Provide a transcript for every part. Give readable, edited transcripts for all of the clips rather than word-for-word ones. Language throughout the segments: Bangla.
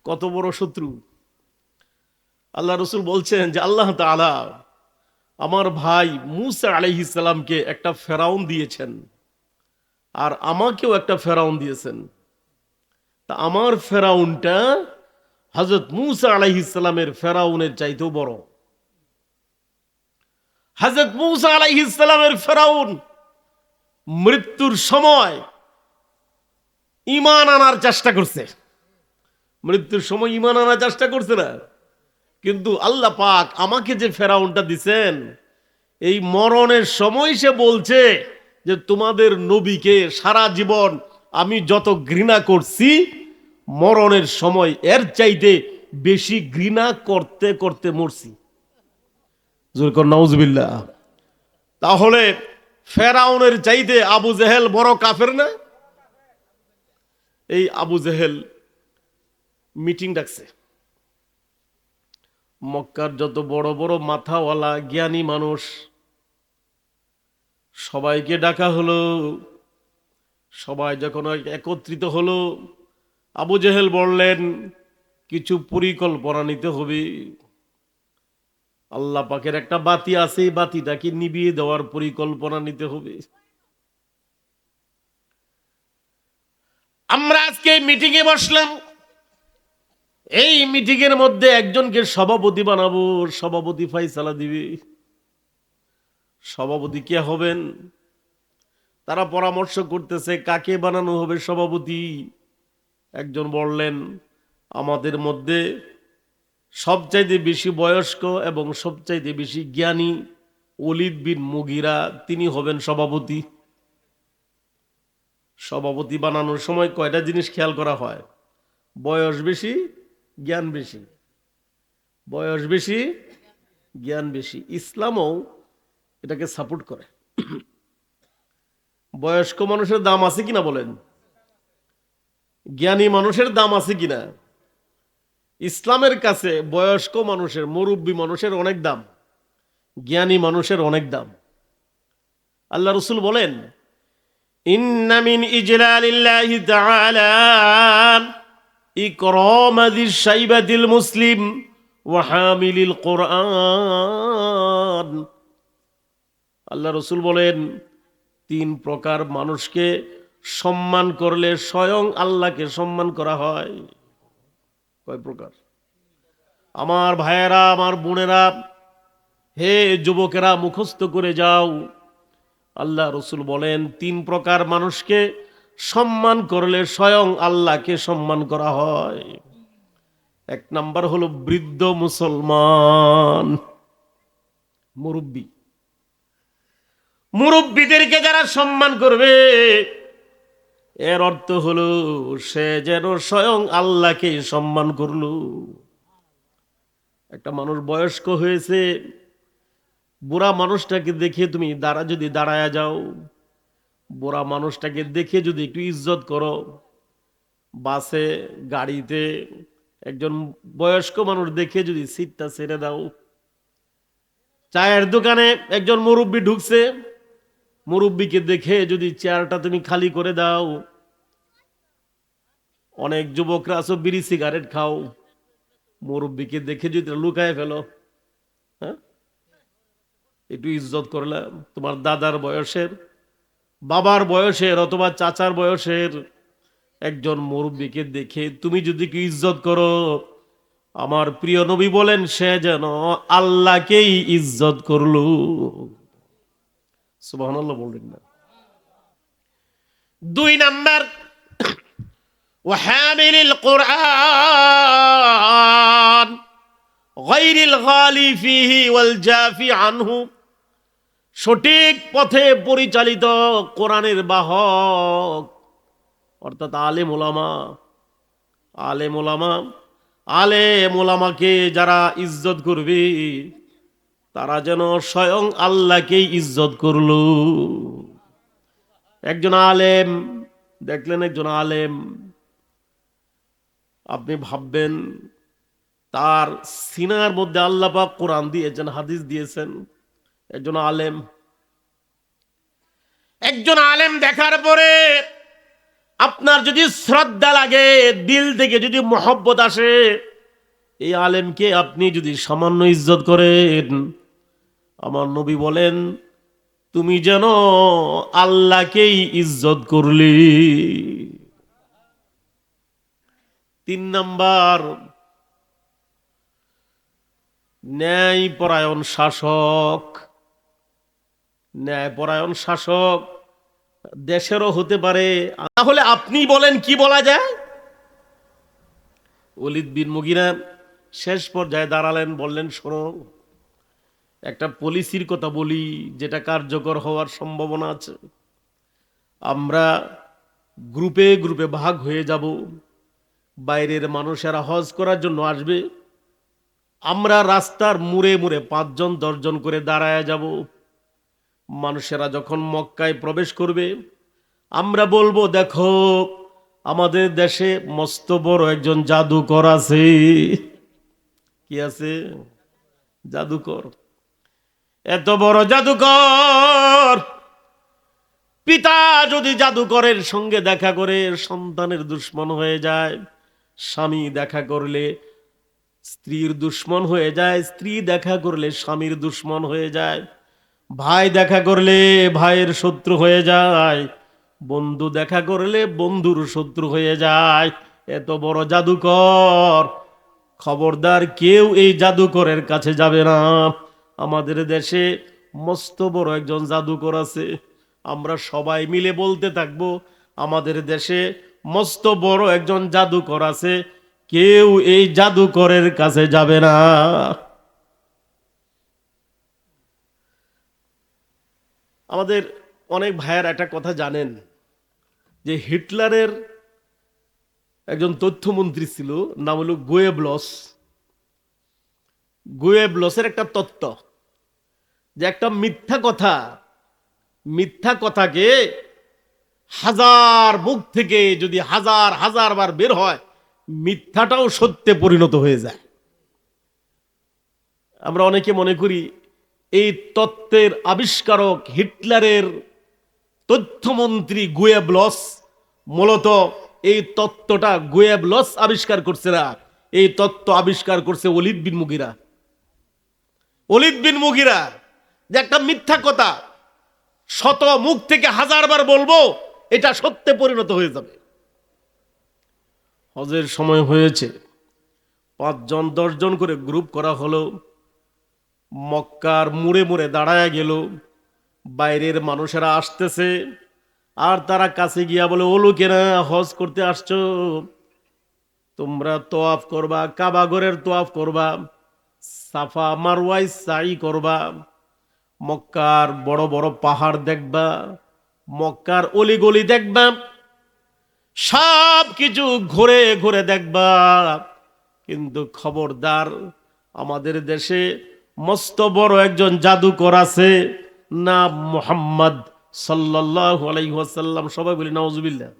কত বড় শত্রু। আল্লাহ রসুল বলছেন যে আল্লাহ তাআলা আমার ভাই মূসা আলাইহিস সালামকে একটা ফেরাউন দিয়েছেন, আর আমাকেও একটা ফেরাউন দিয়েছেন। তা আমার ফেরাউনটা হযরত মূসা আলাইহিস সালামের ফেরাউনের চাইতেও বড়। হযরত মূসা আলাইহিস সালামের ফেরাউন মৃত্যুর সময় ঈমান আনার চেষ্টা করছে, মৃত্যুর সময় ঈমান আনার চেষ্টা করছে না, কিন্তু আল্লাহ পাক আমাকে যে ফেরাউনটা দিছেন, এই মরণের সময় সে বলছে যে তোমাদের নবীকে সারা জীবন আমি যত ঘৃণা করছি, মরণের সময় এর চাইতে বেশি ঘৃণা করতে করতে মরছি। নাউজুবিল্লাহ। তাহলে ফেরাউনের চাইতে আবু জেহেল বড় কাফের না? এই আবু জেহেল মিটিং ডাকছে, মক্কার যত বড় বড় মাথাওয়ালা জ্ঞানী মানুষ সবাইকে ডাকা হলো। সবাই যখন একত্রিত হলো, আবু জেহেল বললেন কিছু পরিকল্পনা নিতে হবে। আল্লাহ পাকের একটা বাতি আছে, এই বাতিটাকে নিভিয়ে দেওয়ার পরিকল্পনা নিতে হবে। আমরা আজকে মিটিং এ বসলাম, এই মিটিং এর মধ্যে একজনকে সভাপতি বানাবো, সভাপতি ফাইসালা দিবে। সভাপতি কে হবেন? তারা পরামর্শ করতেছে কাকে বানানো হবে সভাপতি। একজন বললেন আমাদের মধ্যে সবচাইতে বেশি বয়স্ক এবং সবচাইতে বেশি জ্ঞানী ওলীদ বিন মুগীরা, তিনি হবেন সভাপতি। সভাপতি বানানোর সময় কয়টা জিনিস খেয়াল করা হয়? বয়স বেশি, জ্ঞান বেশি। বয়স বেশি, জ্ঞান বেশি। ইসলামও এটাকে সাপোর্ট করে। বয়স্ক মানুষের দাম আছে কিনা বলেন? জ্ঞানী মানুষের দাম আছে কিনা? ইসলামের কাছে বয়স্ক মানুষের, মুরব্বী মানুষের অনেক দাম, জ্ঞানী মানুষের অনেক দাম। আল্লাহ রসুল বলেন ইন্না মিন ইজলালিল্লাহি তাআলা ইকরাম যিশ শাইবাতিল মুসলিম ওয়া হামিলিল কোরআন। আল্লাহ রসুল বলেন তিন প্রকার মানুষকে সম্মান করলে স্বয়ং আল্লাহকে সম্মান করা হয়। কয় প্রকার? আমার ভাইয়েরা, আমার বোনেরা, হে যুবকেরা, মুখস্থ করে যাও। আল্লাহ রসুল বলেন তিন প্রকার মানুষকে সম্মান করলে স্বয়ং আল্লাহকে সম্মান করা হয়। এক নাম্বার হলো বৃদ্ধ মুসলমান, মুরব্বী। মুরব্বীদেরকে যারা সম্মান করবে, এর অর্থ হলো সে যেন স্বয়ং আল্লাহকে সম্মান করলো। একটা মানুষ বয়স্ক হয়েছে, বুড়া মানুষটাকে দেখে তুমি যদি দাঁড়ায়া যাও, বুড়া মানুষটাকে দেখে যদি একটু ইজ্জত করো, বাসে গাড়িতে একজন বয়স্ক মানুষ দেখে যদি সিটটা ছেড়ে দাও, চায়ের দোকানে একজন মুরব্বী ঢুকছে, মুরব্বীকে দেখে যদি চেয়ারটা তুমি খালি করে দাও, অনেক যুবকরা আছো বিড়ি সিগারেট খাও, মুরব্বীকে দেখে যদি লুকায় ফেলো, হ্যাঁ, একটু ইজ্জত করলাম। তোমার দাদার বয়সের, বাবার বয়সের অথবা চাচার বয়সের একজন মুরব্বীকে দেখে তুমি যদি কি ইজ্জত করো, আমার প্রিয় নবী বলেন সে যেন আল্লাহকেই ইজ্জত করলো। সুবহানাল্লাহ বললেন না? দুই নাম্বার ওয়াহামিলিল কোরআন গায়রিল গালি ফিহি ওয়াল জাফি আনহু। সঠিক পথে পরিচালিত কোরআনের বাহক, অর্থাৎ আলেম ওলামা। আলেম ওলামা, আলেম ওলামাকে যারা ইজ্জত করবে, তারা যেন স্বয়ং আল্লাহকেই ইজ্জত করলো। একজন আলেম দেখলেন, একজন আলেম, আপনি ভাববেন তার সিনার মধ্যে আল্লাহ পাক কোরআন দিয়েছেন, হাদিস দিয়েছেন। একজন আলেম, একজন আলেম দেখার পরে আপনার যদি শ্রদ্ধা লাগে, দিল থেকে যদি মহব্বত আসে, এই আলেমকে আপনি যদি সামান্য ইজ্জত করেন, আমার নবী বলেন তুমি যেন আল্লাহকেই ইজ্জত করলি। 3 নাম্বার, ন্যায়পরায়ণ শাসক। ন্যায়পরায়ণ শাসক দেশেরও হতে পারে। তাহলে আপনি বলেন কি বলা যায়? ওলীদ বিন মুগীরা শেষ পর্যায়ে দাঁড়ালেন, বললেন শোনো, একটা পলিসির কথা বলি যেটা কার্যকর হওয়ার সম্ভাবনা আছে। আমরা গ্রুপে গ্রুপে ভাগ হয়ে যাব, বাইরের মানুষেরা হজ করার জন্য আসবে, আমরা রাস্তার মুড়ে মুড়ে 5 জন 10 জন করে দাঁড়ায় যাব। মানুষেরা যখন মক্কায় প্রবেশ করবে, আমরা বলবো দেখো আমাদের দেশে মস্ত বড় একজন জাদুকর আছে। কি আছে? জাদুকর। এত বড় জাদুকর, পিতা যদি জাদুকরের সঙ্গে দেখা করে সন্তানের দুশ্মন হয়ে যায়, স্বামী দেখা করলে স্ত্রীর দুশ্মন হয়ে যায়, স্ত্রী দেখা করলে স্বামীর দুশ্মন হয়ে যায়, ভাই দেখা করলে ভাইয়ের শত্রু হয়ে যায়, বন্ধু দেখা করলে বন্ধুর শত্রু হয়ে যায়। এত বড় জাদুকর, খবরদার কেউ এই জাদুকরের কাছে যাবে না। আমাদের দেশে মস্ত বড় একজন জাদুকর আছে, আমরা সবাই মিলে বলতে থাকবো আমাদের দেশে মস্ত বড় একজন জাদুকর আছে, কেউ এই জাদুকরের কাছে যাবে না। আমাদের অনেক ভাইয়ের একটা কথা জানেন যে হিটলারের একজন তথ্যমন্ত্রী ছিল, নাম হলো গোয়েবলস। গোয়েবলসের একটা তত্ত্ব যে একটা মিথ্যা কথাকে হাজার মুখ থেকে যদি হাজার হাজার বার বের হয়, মিথ্যাটাও সত্যে পরিণত হয়ে যায়। আমরা অনেকে মনে করি এই তত্ত্বের আবিষ্কারক হিটলারের তথ্যমন্ত্রী গোয়েবলস, মূলত এই তত্ত্বটা গোয়েবলস আবিষ্কার করছে না, এই তত্ত্ব আবিষ্কার করছে ওলীদ বিন মুগীরা। ওলীদ বিন মুগীরা যে একটা মিথ্যা কথা শত মুখ থেকে হাজারবার বলবো, এটা সত্যে পরিণত হয়ে যাবে। হজের সময় হয়েছে, 5 জন 10 জন করে গ্রুপ করা হলো, মক্কার মুড়ে মুড়ে দাঁড়ায় গেল, বাইরের মানুষেরা আসতেছে, আর তারা কাছে গিয়া বলে ও লোকেরা হজ করতে আসছো, তোমরা তোয়াফ করবা, কাবা ঘরের তোয়াফ করবা, সাফা মারওয়াই সাই করবা, মক্কার বড় বড় পাহাড় দেখবা, মক্কার অলিগলি দেখবা, সব কিছু ঘুরে ঘুরে দেখবা। কিন্তু খবরদার আমাদের দেশে মস্ত বড় একজন জাদুকর আছে, নাম মুহাম্মদ সাল্লাল্লাহু আলাইহি ওয়াসাল্লাম। সবাই বলি নাউজুবিল্লাহ।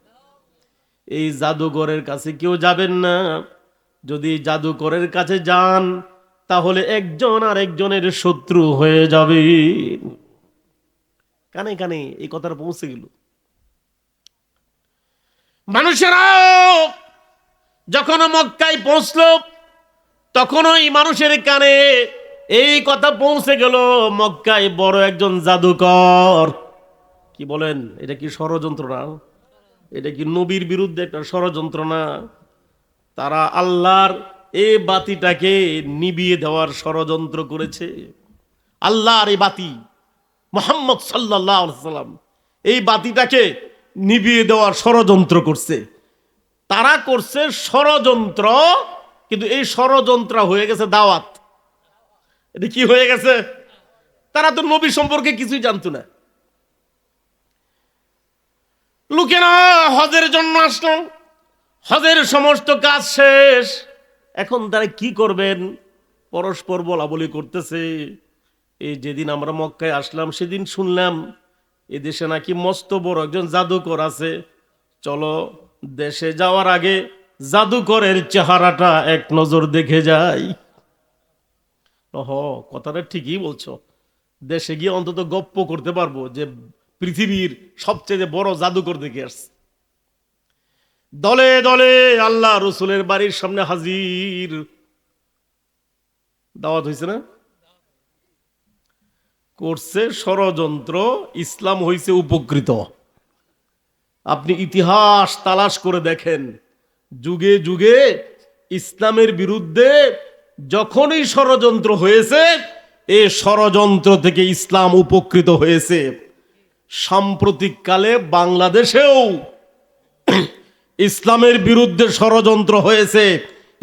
এই জাদুকরের কাছে কেউ যাবেন না। যদি জাদুকরের কাছে যান তাহলে একজন আর একজনের শত্রু হয়ে যাবে। কানে কানে এই কথাটা পৌঁছে গেল। মানুষেরা যখন মক্কায় পৌঁছলো, তখন ওই মানুষের কানে এই কথা পৌঁছে গেল, মক্কায় বড় একজন জাদুকর। কি বলেন? এটা কি ষড়যন্ত্র না? এটা কি নবীর বিরুদ্ধে একটা ষড়যন্ত্র না? তারা আল্লাহর এই বাতিটাকে নিভিয়ে দেওয়ার ষড়যন্ত্র করেছে। আল্লাহর এই বাতি মুহাম্মদ সাল্লাল্লাহু আলাইহি ওয়াসাল্লাম, এই বাতিটাকে নিভিয়ে দেওয়ার ষড়যন্ত্র করছে। তারা করছে ষড়যন্ত্র, কিন্তু এই ষড়যন্ত্র হয়ে গেছে দাওয়াত। এটা কি হয়ে গেছে? তারা তো নবী সম্পর্কে কিছুই জানতো না। লোকেরা হজের জন্য আসলেন, হজের সমস্ত কাজ শেষ, এখন তারা কি করবেন? পরস্পর বলা বলি করতেছে। এই যেদিন আমরা মক্কায় আসলাম সেদিন শুনলাম এদেশে নাকি মস্ত বড় একজন জাদুকর আছে, চলো দেশে যাওয়ার আগে জাদুকরের চেহারাটা এক নজর দেখে যাই। কথাটা ঠিকই বলছো, দেশে গিয়ে অন্তত গপ্প করতে পারবো যে পৃথিবীর সবচেয়ে বড় জাদুকর দেখে আসছে। দলে দলে আল্লাহ রসুলের বাড়ির সামনে হাজির। দাওয়াত হয়েছে না? করছে ষড়যন্ত্র, ইসলাম হয়েছে উপকৃত। আপনি ইতিহাস তালাশ করে দেখেন, যুগে যুগে ইসলামের বিরুদ্ধে যখনই ষড়যন্ত্র হয়েছে, এই ষড়যন্ত্র থেকে ইসলাম উপকৃত হয়েছে। সাম্প্রতিককালে বাংলাদেশেও ইসলামের বিরুদ্ধে ষড়যন্ত্র হয়েছে,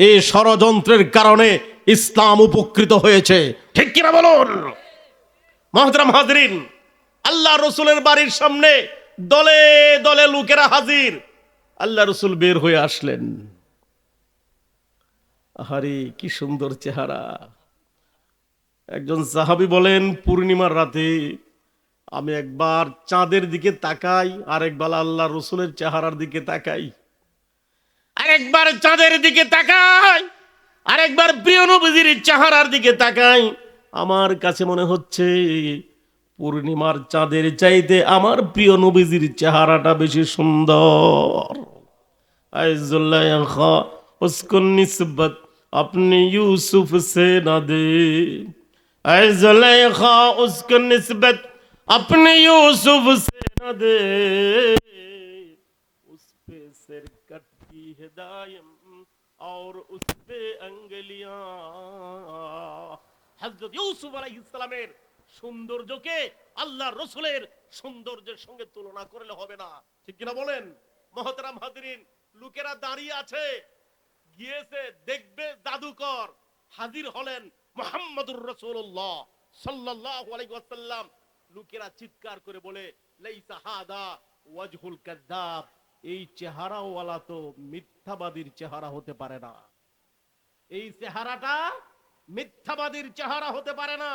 এই ষড়যন্ত্রের কারণে ইসলাম উপকৃত হয়েছে। ঠিক কিনা বলুন? মুহতারাম হাজরিন, আল্লাহ রসুলের বাড়ির সামনে দলে দলে লোকেরা হাজির। আল্লাহ রসুল বের হয়ে আসলেন। আহারে কি সুন্দর চেহারা! একজন সাহাবী বলেন, পূর্ণিমার রাতে আমি একবার চাঁদের দিকে তাকাই, আরেকবার আল্লাহ রসুলের চেহারার দিকে তাকাই, আরেকবার চাঁদের দিকে তাকাই, আরেকবার প্রিয় নবীজির চেহারার দিকে তাকাই। আমার কাছে মনে হচ্ছে পূর্ণিমার চাঁদের চাইতে আমার প্রিয় নবীজির চেহারাটা বেশি সুন্দর। আইজুল্লাহ উসকন নিসবত আপনি ইউসুফ সে না দে, আইজুল্লাহ উসকন নিসবত अपने यूसुफ से न दे, उस पे सिर कटती है दायम और उस पे अंगलियां। হযরত ইউসুফ আলাইহিস সালামের সৌন্দর্যকে আল্লাহ রসুলের সৌন্দর্যের সঙ্গে তুলনা করলে হবে না। ঠিক কিনা বলেন? মুহতারাম হাজরিন, লোকেরা দাঁড়িয়ে আছে, গিয়েছে দেখবে জাদুকর, হাজির হলেন মুহাম্মদুর রাসূলুল্লাহ সাল্লাল্লাহু আলাইহি ওয়াসাল্লাম। লোকেরা চিৎকার করে বলে, লাইসা হাদা ওয়াজহুল কাযযাব, এই চেহারাওয়ালা তো মিথ্যাবাদীর চেহারা হতে পারে না, এই চেহারাটা মিথ্যাবাদীর চেহারা হতে পারে না।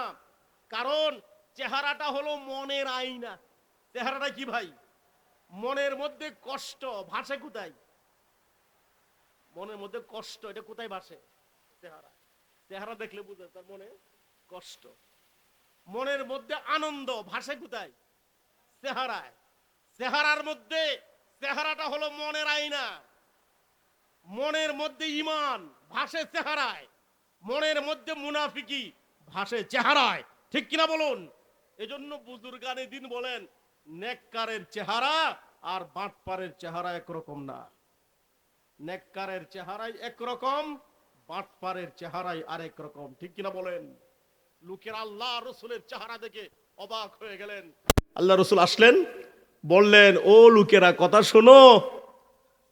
কারণ চেহারাটা হলো মনের আয়না। চেহারাটা কি ভাই? মনের মধ্যে কষ্ট ভাসে কোথায়? মনের মধ্যে কষ্ট, এটা কোথায় ভাসে? চেহারা। চেহারা দেখলে বুঝে তার মনে কষ্ট। মনের মধ্যে আনন্দ ভাসে কোথায়? চেহারায়। চেহারার মধ্যে, চেহারাটা হলো মনের আয়না। মনের মধ্যে ঈমান ভাসে চেহারায়, মনের মধ্যে মুনাফিকি ভাসে চেহারায়। ঠিক কিনা বলুন? এজন্য বুজুর্গানে দিন বলেন, নেককারের চেহারা আর বাটপারের চেহারা একরকম না। নেককারের চেহারাই একরকম, বাটপারের চেহারাই আরেক রকম। ঠিক কিনা বলেন? লোকেরা আল্লাহ রসুলের চেহারা দেখে অবাক হয়ে গেলেন। আল্লাহ রসুল আসলেন, বললেন, ও লোকেরা কথা শোনো,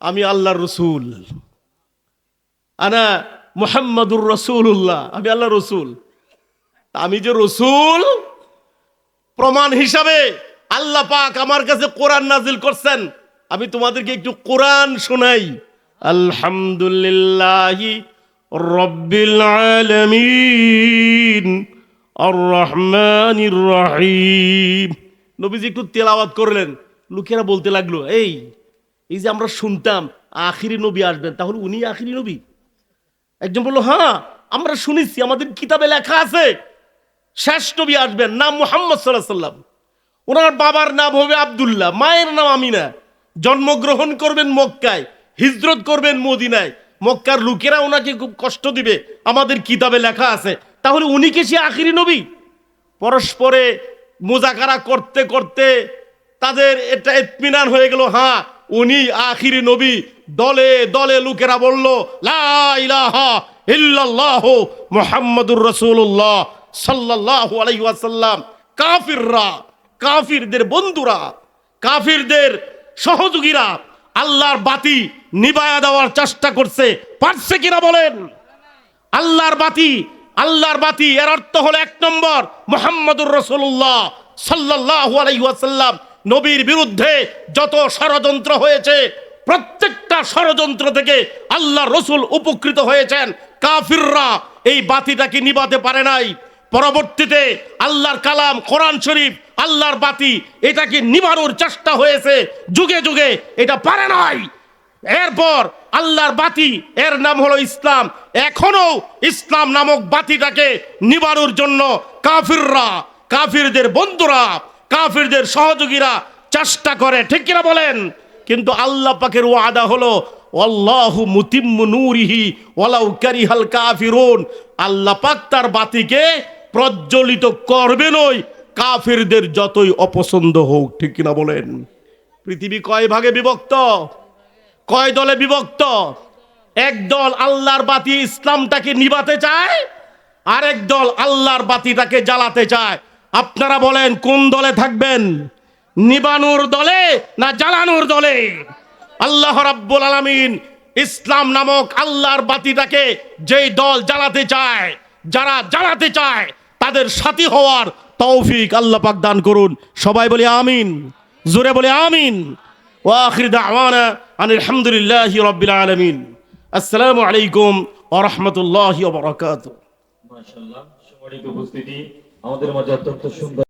আমি আল্লাহর রসুল, আনা মুহাম্মাদুর রাসূলুল্লাহ, আমি আল্লাহ রসুল। আমি যে রসুল, প্রমাণ হিসাবে আল্লাহ পাক আমার কাছে কোরআন নাজিল করছেন। আমি তোমাদেরকে একটু কোরআন শোনাই। আলহামদুলিল্লাহি রাব্বিল আলামিন আর রহমানির রহিম। নবীজি একটু তেলাওয়াত করলেন। লোকেরা বলতে লাগলো, এই যে আমরা শুনতাম আখিরি নবী আসবেন, তাহলে উনি আখিরি নবী? একজন বলল, হ্যাঁ আমরা শুনেছি, আমাদের কিতাবে লেখা আছে শেষ নবী আসবেন, নাম মুহাম্মদ সাল্লাল্লাহু আলাইহি ওয়াসাল্লাম। ওনার বাবার নাম হবে আব্দুল্লাহ, মায়ের নাম আমিনা। জন্মগ্রহণ করবেন মক্কায়, হিজরত করবেন মদিনায়। মক্কার লোকেরা ওনাকে খুব কষ্ট দিবে, আমাদের কিতাবে লেখা আছে। তাহলে উনি কি সে আখিরি নবী? পরস্পরে মুজাকারা করতে করতে তাদের এটা ইতমিনান হয়ে গেল, হ্যাঁ উনি আখিরি নবী। দলে দলে লোকেরা বলল, লা ইলাহা ইল্লাল্লাহু মুহাম্মাদুর রাসূলুল্লাহ সাল্লাল্লাহু আলাইহি ওয়াসাল্লাম। কাফিররা, কাফিরদের বন্ধুরা, কাফিরদের সহযোগীরা আল্লাহর বাতি নিভায়া দেওয়ার চেষ্টা করছে। পারছে কিনা বলেন? আল্লাহর বাতি, আল্লাহর বাতি এর অর্থ হলো এক নম্বর মুহাম্মাদুর রাসূলুল্লাহ সাল্লাল্লাহু আলাইহি ওয়াসাল্লাম। নবীর বিরুদ্ধে যত ষড়যন্ত্র হয়েছে, প্রত্যেকটা ষড়যন্ত্র থেকে আল্লাহ রসুল উপকৃত হয়েছেন। কাফিররা এই বাতিটাকে নিভাতে পারে নাই। পরবর্তীতে আল্লাহর কালাম কোরআন শরীফ, আল্লাহর বাতি, এটাকে নিভানোর চেষ্টা হয়েছে যুগে যুগে, এটা পারে নাই। এরপর আল্লাহর বাতি, এর নাম হলো ইসলাম। এখনো ইসলাম নামক বাতিটাকে নিভানোর জন্য কাফিররা, কাফিরদের বন্ধুরা, কাফিরদের সহযোগীরা চেষ্টা করে। ঠিক কিনা বলেন? কিন্তু আল্লাহ পাকের ওয়াদা হলো আল্লাহু মুতিম্মু নূরিহি ওয়ালাউ কারিহাল কাফিরুন, আল্লাহ পাক তার বাতিকে প্রজ্বলিত করবেনই কাফিরদের যতই অপছন্দ হোক। ঠিক কিনা বলেন? পৃথিবী কয় ভাগে বিভক্ত? কয় দলে বিভক্ত? এক দল আল্লাহর বাতি ইসলামটাকে নিভাতে চায়, আরেক দল আল্লাহর বাতিটাকে জ্বালাতে চায়। আপনারা বলেন কোন দলে থাকবেন? নিবানোর দলে না জ্বালানোর দলে? আল্লাহ রাব্বুল আলামিন ইসলাম নামক আল্লাহর বাতিটাকে যেই দল জ্বালাতে চায়, যারা জ্বালাতে চায়, তাদের সাথী হওয়ার তৌফিক আল্লাহ পাক দান করুন। সবাই বলি আমিন, জোরে বলি আমিন। ওয়া আখির দাওয়ানা আনিল হামদুলিল্লাহি রাব্বিল আলামিন। আসসালামু আলাইকুম ওয়া রাহমাতুল্লাহি ওয়া বারাকাতুহু। মাশাআল্লাহ, সম্মানিত উপস্থিতি, আমাদের মাঝে অত্যন্ত সুন্দর